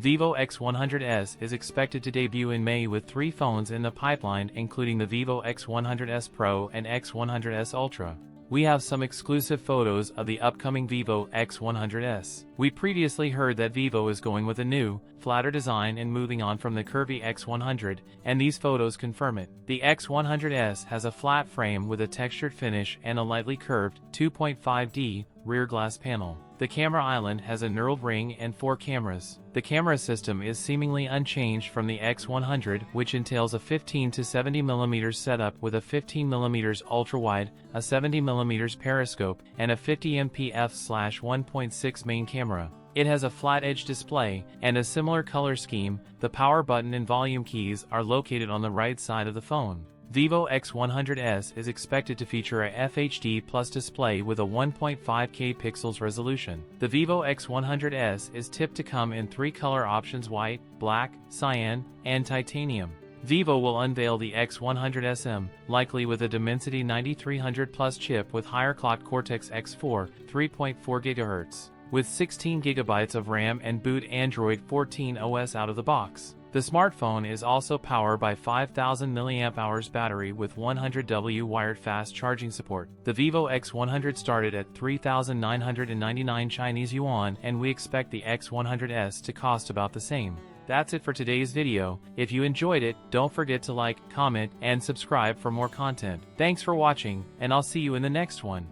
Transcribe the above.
Vivo X100s is expected to debut in May with 3 phones in the pipeline, including the Vivo X100s Pro and X100s Ultra. We have some exclusive photos of the upcoming Vivo X100s. We previously heard that Vivo is going with a new, flatter design and moving on from the curvy X100, and these photos confirm it. The X100s has a flat frame with a textured finish and a lightly curved 2.5D rear glass panel. The camera island has a knurled ring and 4 cameras. The camera system is seemingly unchanged from the X100, which entails a 15 to 70mm setup with a 15mm ultra-wide, a 70mm periscope, and a 50MP f/1.6 main camera. It has a flat-edge display and a similar color scheme. The power button and volume keys are located on the right side of the phone. Vivo X100s is expected to feature a FHD Plus display with a 1.5K pixels resolution. The Vivo X100s is tipped to come in 3 color options: white, black, cyan, and titanium. Vivo will unveil the X100SM, likely with a Dimensity 9300 Plus chip with higher clocked Cortex-X4, 3.4 GHz, with 16 GB of RAM and boot Android 14 OS out of the box. The smartphone is also powered by 5000 mAh battery with 100W wired fast charging support. The Vivo X100 started at 3,999 Chinese yuan, and we expect the X100s to cost about the same. That's it for today's video. If you enjoyed it, don't forget to like, comment, and subscribe for more content. Thanks for watching, and I'll see you in the next one.